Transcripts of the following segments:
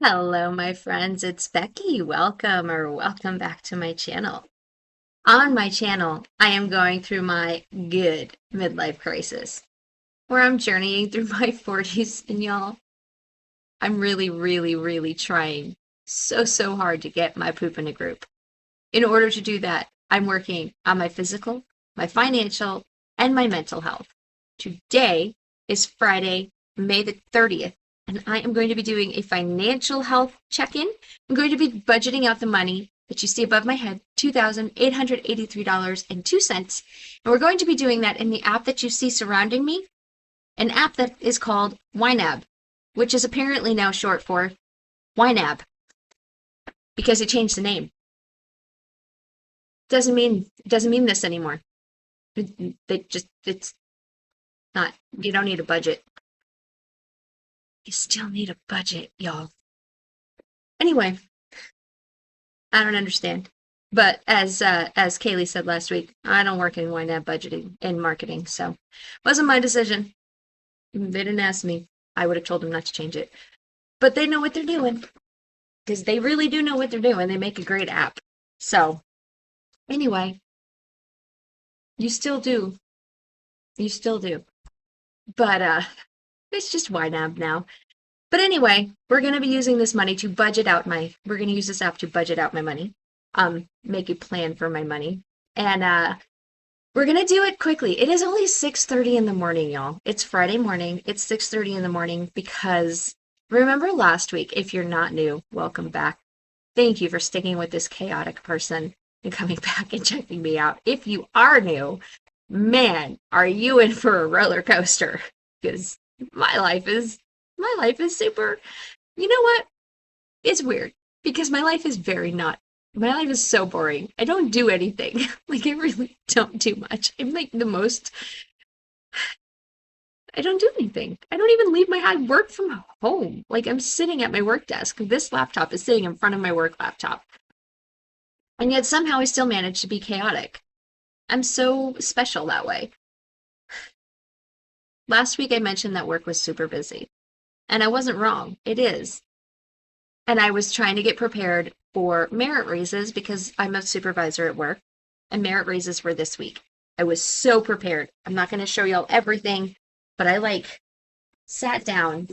Hello, my friends. It's Becky. Welcome back to my channel. On my channel, I am going through my good midlife crisis, where I'm journeying through my 40s, and y'all, I'm really trying so hard to get my poop in a group. In order to do that, I'm working on my physical, my financial, and my mental health. Today is Friday, May the 30th, and I am going to be doing a financial health check-in. I'm going to be budgeting out the money that you see above my head, $2,883.02. And we're going to be doing that in the app that you see surrounding me, an app that is called YNAB, which is apparently now short for YNAB because it changed the name. Doesn't mean this anymore. It's not, you don't need a budget. You still need a budget, y'all. Anyway, I don't understand. But as Kaylee said last week, I don't work in YNAB budgeting and marketing, so it wasn't my decision. They didn't ask me. I would have told them not to change it. But they know what they're doing. Because they really do know what they're doing. They make a great app. So, anyway, you still do. You still do. But it's just YNAB now. But anyway, we're going to be using this money to budget out we're going to use this app to budget out my money, make a plan for my money. And we're going to do it quickly. It is only 6:30 in the morning, y'all. It's Friday morning. It's 6:30 in the morning because remember last week, if you're not new, welcome back. Thank you for sticking with this chaotic person and coming back and checking me out. If you are new, man, are you in for a roller coaster? Because my life is super, you know what? It's weird because my life is my life is so boring. I don't do anything. Like, I really don't do much. I'm like I don't do anything. I don't even leave I work from home. Like, I'm sitting at my work desk. This laptop is sitting in front of my work laptop. And yet somehow I still manage to be chaotic. I'm so special that way. Last week I mentioned that work was super busy. And I wasn't wrong. It is. And I was trying to get prepared for merit raises because I'm a supervisor at work, and merit raises were this week. I was so prepared. I'm not going to show y'all everything, but I sat down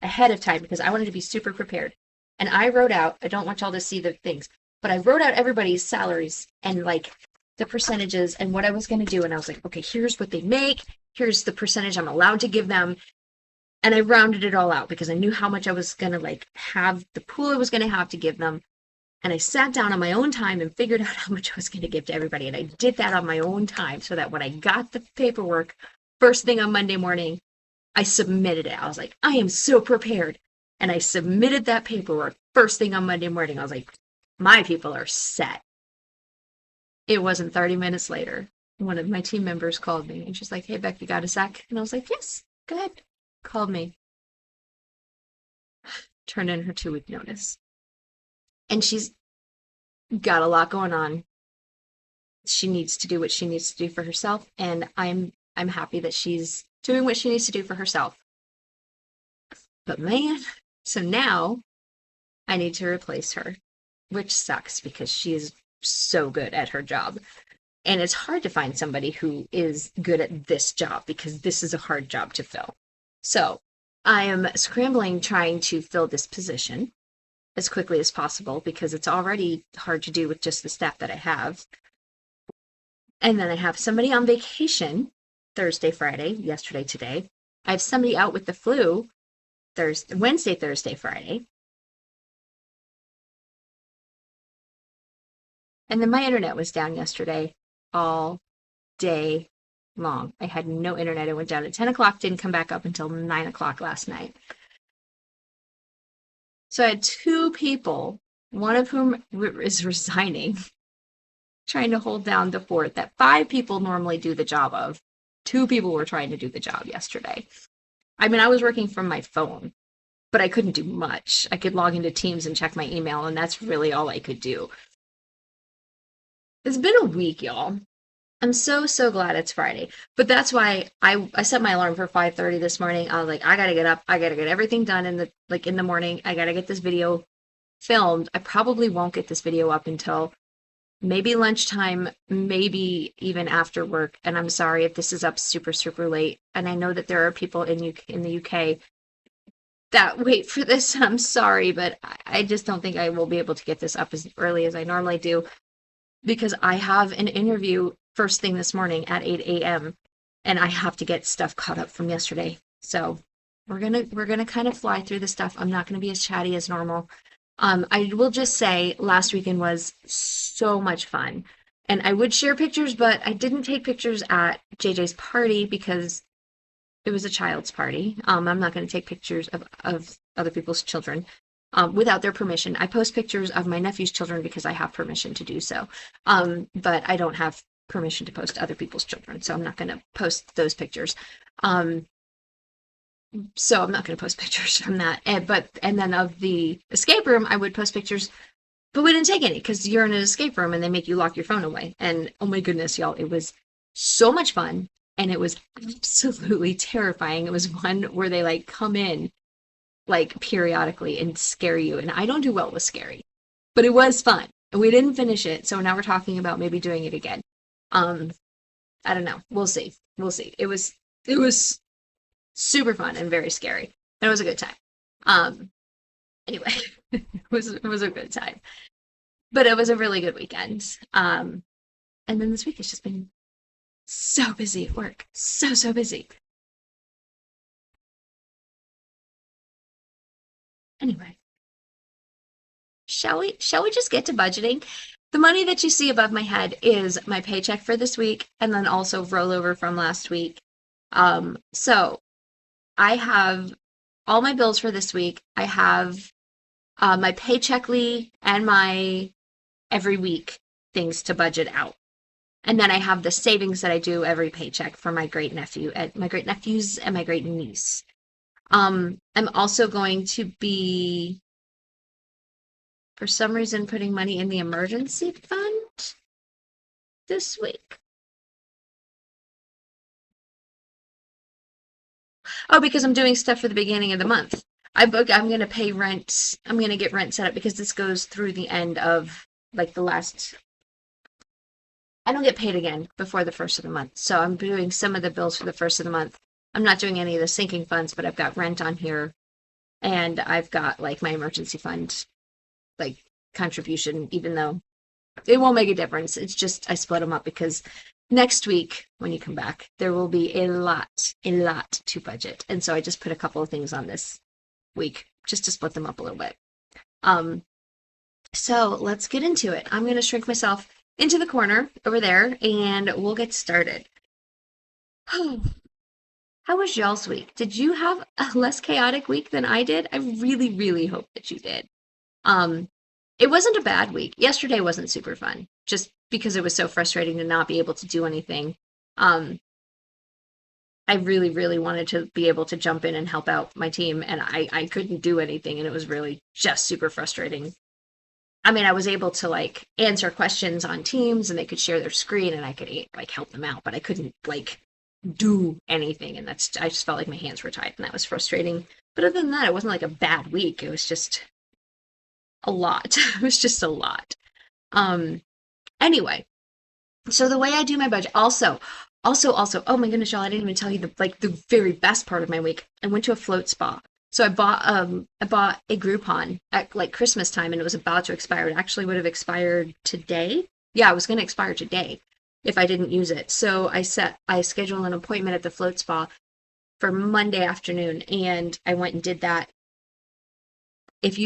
ahead of time because I wanted to be super prepared. And I wrote out, I don't want y'all to see the things, but I wrote out everybody's salaries and the percentages and what I was going to do. And I was like, okay, here's what they make. Here's the percentage I'm allowed to give them. And I rounded it all out because I knew how much I was going to have, the pool I was going to have to give them. And I sat down on my own time and figured out how much I was going to give to everybody. And I did that on my own time so that when I got the paperwork first thing on Monday morning, I submitted it. I was like, I am so prepared. And I submitted that paperwork first thing on Monday morning. I was like, my people are set. It wasn't 30 minutes later. One of my team members called me and she's like, hey, Beck, you got a sec? And I was like, yes, go ahead. Called me. Turned in her 2-week notice. And she's got a lot going on. She needs to do what she needs to do for herself, and I'm happy that she's doing what she needs to do for herself. But man, so now I need to replace her, which sucks because she is so good at her job. And it's hard to find somebody who is good at this job because this is a hard job to fill. So I am scrambling trying to fill this position as quickly as possible because it's already hard to do with just the staff that I have. And then I have somebody on vacation Thursday, Friday, yesterday, today. I have somebody out with the flu Wednesday, Thursday, Friday. And then my internet was down yesterday all day long. I had no internet. It went down at 10 o'clock, didn't come back up until 9 o'clock last night. So I had 2 people, one of whom is resigning, trying to hold down the fort that 5 people normally do the job of. 2 people were trying to do the job yesterday. I mean, I was working from my phone, but I couldn't do much. I could log into Teams and check my email, and that's really all I could do. It's been a week, y'all. I'm so, so glad it's Friday. But that's why I set my alarm for 5:30 this morning. I was like, I gotta get up. I gotta get everything done in the morning. I gotta get this video filmed. I probably won't get this video up until maybe lunchtime, maybe even after work. And I'm sorry if this is up super, super late. And I know that there are people in the UK that wait for this. I'm sorry, but I just don't think I will be able to get this up as early as I normally do because I have an interview first thing this morning at 8 a.m. and I have to get stuff caught up from yesterday. So we're gonna kind of fly through the stuff. I'm not gonna be as chatty as normal. I will just say last weekend was so much fun. And I would share pictures, but I didn't take pictures at JJ's party because it was a child's party. I'm not going to take pictures of other people's children without their permission. I post pictures of my nephew's children because I have permission to do so. But I don't have permission to post other people's children, so I'm not going to post those pictures. So I'm not going to post pictures from that. And then of the escape room, I would post pictures, but we didn't take any because you're in an escape room and they make you lock your phone away. And oh my goodness, y'all, it was so much fun. And it was absolutely terrifying. It was one where they like come in like periodically and scare you. And I don't do well with scary, but it was fun. And we didn't finish it. So now we're talking about maybe doing it again. I don't know. We'll see. We'll see. It was super fun and very scary. And it was a good time. Anyway, it was a good time. But it was a really good weekend. And then this week has just been so busy at work. So, so busy. Anyway, shall we just get to budgeting? The money that you see above my head is my paycheck for this week and then also rollover from last week. So I have all my bills for this week. I have my paycheckly and my every week things to budget out. And then I have the savings that I do every paycheck for my great nephew and my great nephews and my great niece. I'm also going to be, for some reason, putting money in the emergency fund this week. Oh, because I'm doing stuff for the beginning of the month. I'm going to pay rent. I'm going to get rent set up because this goes through the end of like the last. I don't get paid again before the first of the month. So I'm doing some of the bills for the first of the month. I'm not doing any of the sinking funds, but I've got rent on here and I've got like my emergency fund like contribution, even though it won't make a difference. It's just I split them up because next week when you come back, there will be a lot to budget. And so I just put a couple of things on this week just to split them up a little bit. So let's get into it. I'm going to shrink myself into the corner over there and we'll get started. How was y'all's week? Did you have a less chaotic week than I did? I really, really hope that you did. It wasn't a bad week. Yesterday wasn't super fun, just because it was so frustrating to not be able to do anything. I really, really wanted to be able to jump in and help out my team, and I couldn't do anything, and it was really just super frustrating. I mean, I was able to like answer questions on Teams, and they could share their screen, and I could like help them out, but I couldn't like do anything, and I just felt like my hands were tied, and that was frustrating. But other than that, it wasn't like a bad week. It was just a lot. It was just a lot. Anyway, so the way I do my budget, also, oh my goodness, y'all, I didn't even tell you the very best part of my week. I went to a float spa. So I bought a Groupon at like Christmas time and it was about to expire. It actually would have expired today. Yeah, it was going to expire today if I didn't use it. So I scheduled an appointment at the float spa for Monday afternoon and I went and did that. As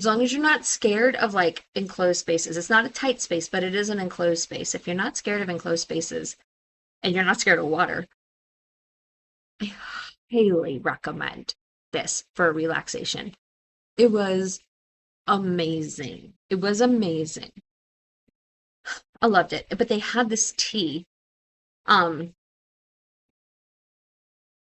long as you're not scared of like enclosed spaces, it's not a tight space, but it is an enclosed space. If you're not scared of enclosed spaces and you're not scared of water, I highly recommend this for relaxation. It was amazing. It was amazing. I loved it. But they had this tea.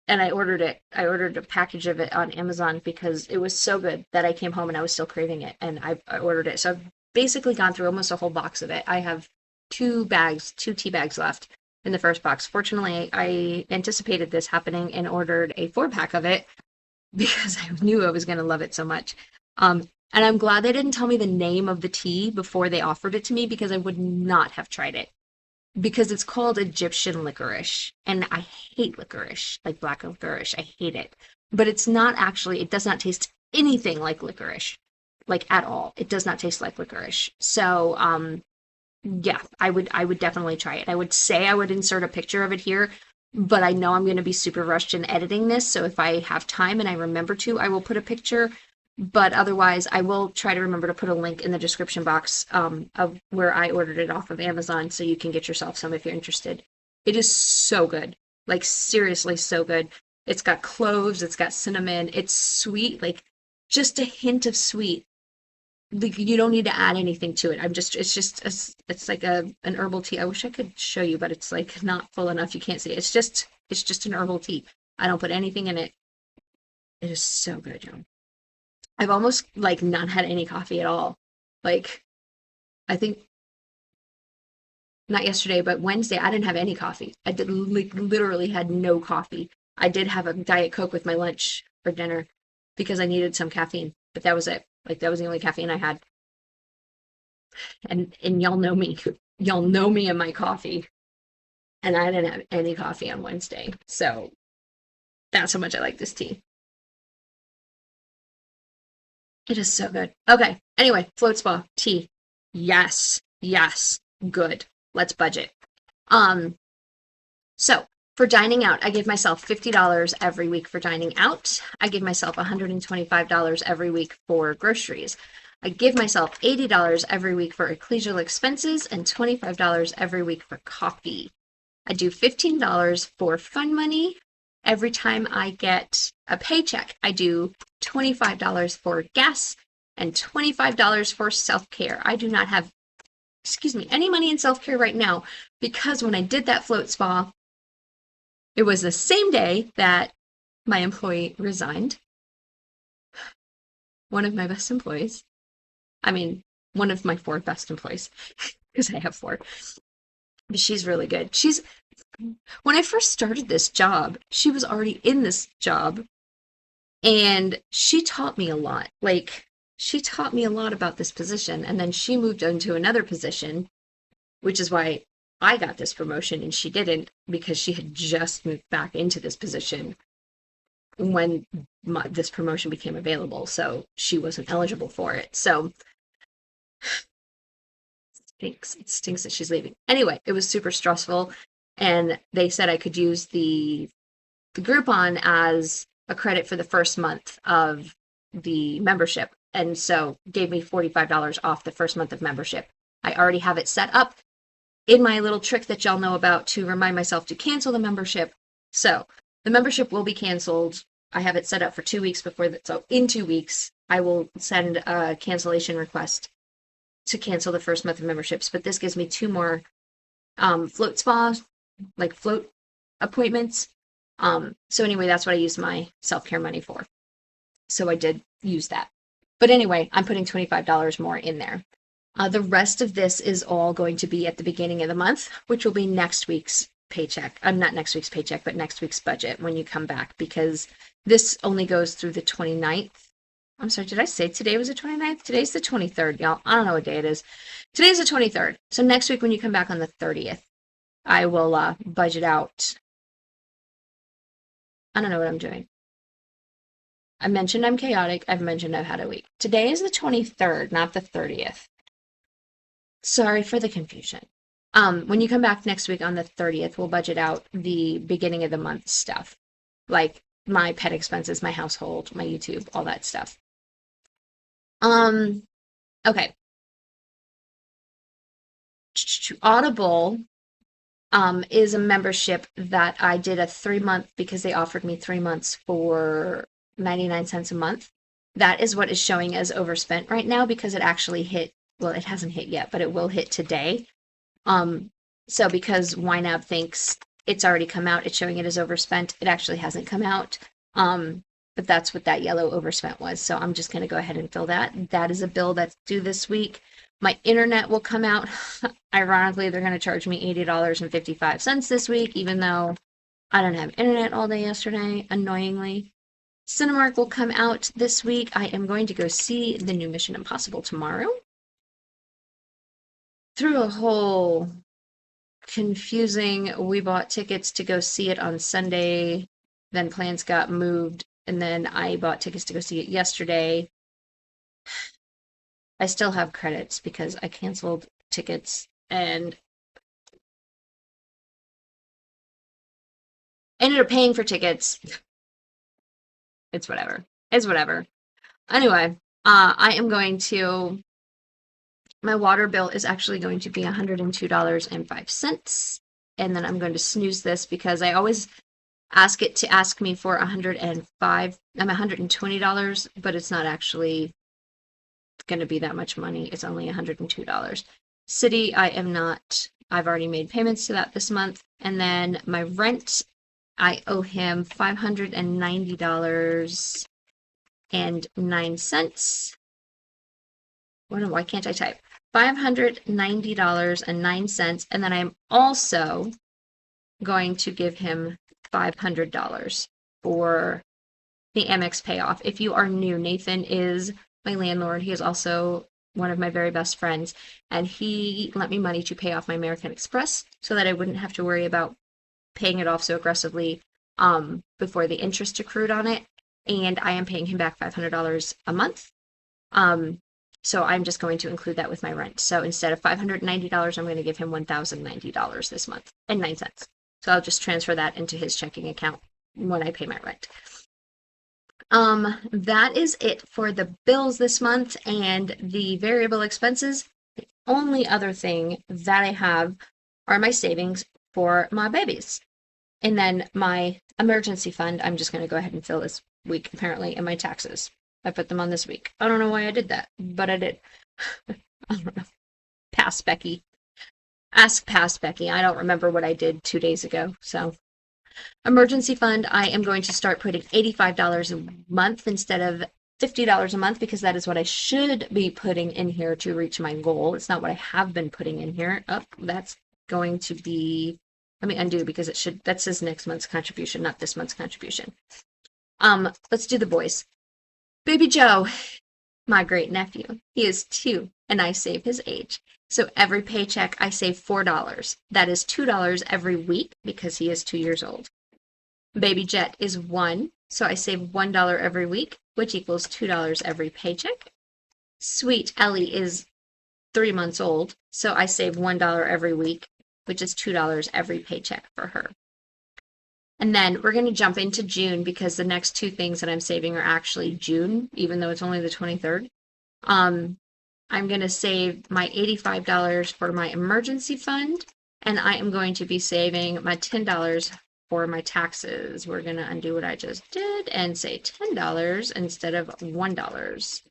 And I ordered it. I ordered a package of it on Amazon because it was so good that I came home and I was still craving it. And I ordered it. So I've basically gone through almost a whole box of it. I have two tea bags left in the first box. Fortunately, I anticipated this happening and ordered a 4-pack of it because I knew I was going to love it so much. And I'm glad they didn't tell me the name of the tea before they offered it to me, because I would not have tried it. Because it's called Egyptian licorice, and I hate licorice, like black licorice. I hate it. But it's not actually, it does not taste anything like licorice, like at all. It does not taste like licorice. So, yeah, I would definitely try it. I would say I would insert a picture of it here, but I know I'm going to be super rushed in editing this, so if I have time and I remember to, I will put a picture. But otherwise, I will try to remember to put a link in the description box of where I ordered it off of Amazon, so you can get yourself some if you're interested. It is so good. Like, seriously, so good. It's got cloves, it's got cinnamon, it's sweet, like just a hint of sweet. Like, you don't need to add anything to it. It's like an herbal tea. I wish I could show you, but it's like not full enough. You can't see it. It's just an herbal tea. I don't put anything in it. It is so good, y'all. I've almost like not had any coffee at all. Like, I think not yesterday, but Wednesday, I didn't have any coffee. I did like literally had no coffee. I did have a Diet Coke with my lunch for dinner because I needed some caffeine, but that was it. Like, that was the only caffeine I had. And y'all know me. Y'all know me and my coffee. And I didn't have any coffee on Wednesday. So that's how much I like this tea. It is so good. Okay. Anyway, float spa, tea. Yes. Yes. Good. Let's budget. Um, so for dining out, I give myself $50 every week for dining out. I give myself $125 every week for groceries. I give myself $80 every week for ecclesial expenses and $25 every week for coffee. I do $15 for fun money. Every time I get a paycheck, I do $25 for gas and $25 for self-care. I do not have, any money in self-care right now, because when I did that float spa, it was the same day that my employee resigned. One of my best employees. I mean, one of my 4 best employees, because I have 4. But she's really good. When I first started this job, she was already in this job, and she taught me a lot. Like, she taught me a lot about this position, and then she moved into another position, which is why I got this promotion and she didn't, because she had just moved back into this position when this promotion became available, so she wasn't eligible for it. So it stinks that she's leaving. Anyway, it was super stressful, and they said I could use the Groupon as a credit for the first month of the membership, and so gave me $45 off the first month of membership. I already have it set up in my little trick that y'all know about to remind myself to cancel the membership. So the membership will be canceled. I have it set up for 2 weeks before that. So in 2 weeks, I will send a cancellation request to cancel the first month of memberships. But this gives me 2 more float spas, like float appointments. So anyway, that's what I used my self-care money for. So I did use that. But anyway, I'm putting $25 more in there. The rest of this is all going to be at the beginning of the month, which will be next week's paycheck. Not next week's paycheck, but next week's budget when you come back, because this only goes through the 29th. I'm sorry, did I say today was the 29th? Today's the 23rd, y'all. I don't know what day it is. Today's the 23rd. So next week when you come back on the 30th, I will budget out. I don't know what I'm doing. I mentioned I'm chaotic. I've mentioned I've had a week. Today is the 23rd, not the 30th. Sorry for the confusion. When you come back next week on the 30th, we'll budget out the beginning of the month stuff, like my pet expenses, my household, my YouTube, all that stuff. Okay. Audible is a membership that I did a 3-month, because they offered me 3 months for 99 cents a month. That is what is showing as overspent right now, because it actually hit. Well, it hasn't hit yet, but it will hit today. So because YNAB thinks it's already come out, it's showing it as overspent. It actually hasn't come out. But that's what that yellow overspent was. So I'm just going to go ahead and fill that. That is a bill that's due this week. My internet will come out. Ironically, they're going to charge me $80.55 this week, even though I don't have internet all day yesterday, annoyingly. Cinemark will come out this week. I am going to go see the new Mission Impossible tomorrow. Through a whole confusing, we bought tickets to go see it on Sunday, then plans got moved, and then I bought tickets to go see it yesterday. I still have credits because I canceled tickets and ended up paying for tickets. It's whatever. It's whatever. Anyway, I am going to, my water bill is actually going to be $102.05. And then I'm going to snooze this because I always ask it to ask me for $120, but it's not actually going to be that much money. It's only $102. City, I've already made payments to that this month. And then my rent, I owe him $590.09. Why can't I type? $590.09. And then I'm also going to give him $500 for the Amex payoff. If you are new, Nathan is my landlord. He is also one of my very best friends, and he lent me money to pay off my American Express so that I wouldn't have to worry about paying it off so aggressively before the interest accrued on it. And I am paying him back $500 a month. So I'm just going to include that with my rent. So instead of $590, I'm going to give him $1,090 this month and 9 cents. So I'll just transfer that into his checking account when I pay my rent. That is it for the bills this month and the variable expenses. The only other thing that I have are my savings for my babies. And then my emergency fund, I'm just going to go ahead and fill this week, apparently, in my taxes. I put them on this week. I don't know why I did that, but I did. I don't know. Past Becky. Ask past Becky. I don't remember what I did 2 days ago, so. Emergency fund, I am going to start putting $85 a month instead of $50 a month because that is what I should be putting in here to reach my goal. It's not what I have been putting in here. Oh, that's going to be, let me undo because that says next month's contribution, not this month's contribution. Let's do the boys. Baby Joe, my great nephew, he is 2 and I save his age. So every paycheck, I save $4. That is $2 every week because he is 2 years old. Baby Jet is 1, so I save $1 every week, which equals $2 every paycheck. Sweet Ellie is 3 months old, so I save $1 every week, which is $2 every paycheck for her. And then we're going to jump into June because the next 2 things that I'm saving are actually June, even though it's only the 23rd. I'm going to save my $85 for my emergency fund, and I am going to be saving my $10 for my taxes. We're going to undo what I just did and say $10 instead of $1.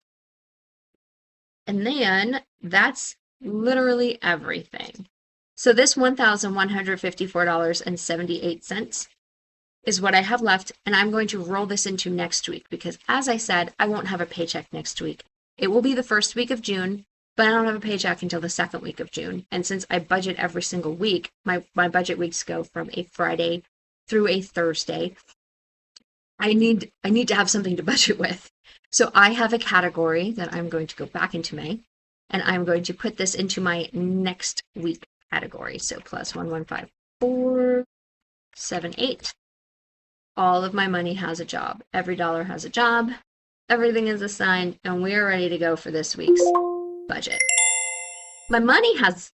And then that's literally everything. So this $1,154.78 is what I have left, and I'm going to roll this into next week because, as I said, I won't have a paycheck next week. It will be the first week of June, but I don't have a paycheck until the second week of June. And since I budget every single week, my budget weeks go from a Friday through a Thursday. I need to have something to budget with. So I have a category that I'm going to go back into May, and I'm going to put this into my next week category. So plus 115478. All of my money has a job. Every dollar has a job. Everything is assigned, and we are ready to go for this week's budget. My money has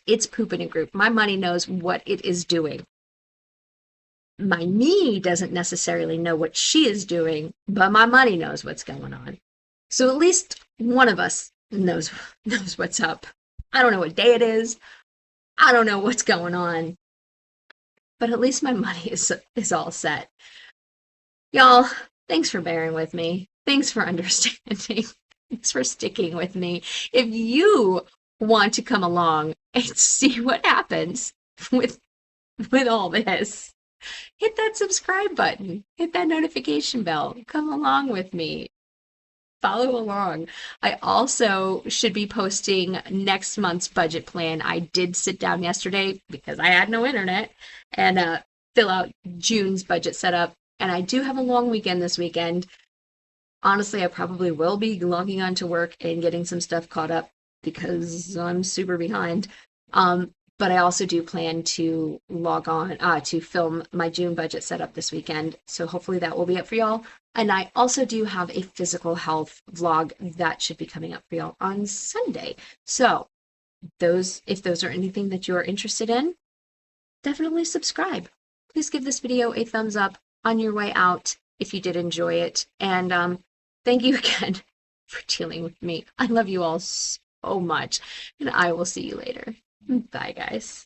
its poop in a group. My money knows what it is doing. My me doesn't necessarily know what she is doing, but my money knows what's going on. So at least one of us knows what's up. I don't know what day it is. I don't know what's going on. But at least my money is all set. Y'all, thanks for bearing with me. Thanks for understanding. Thanks for sticking with me. If you want to come along and see what happens with all this, hit that subscribe button. Hit that notification bell. Come along with me. Follow along. I also should be posting next month's budget plan. I did sit down yesterday because I had no internet and fill out June's budget setup. And I do have a long weekend this weekend. Honestly, I probably will be logging on to work and getting some stuff caught up because I'm super behind. But I also do plan to log on to film my June budget setup this weekend. So hopefully that will be up for y'all. And I also do have a physical health vlog that should be coming up for y'all on Sunday. So if those are anything that you're interested in, definitely subscribe. Please give this video a thumbs up on your way out if you did enjoy it. And thank you again for dealing with me. I love you all so much, and I will see you later. Bye, guys.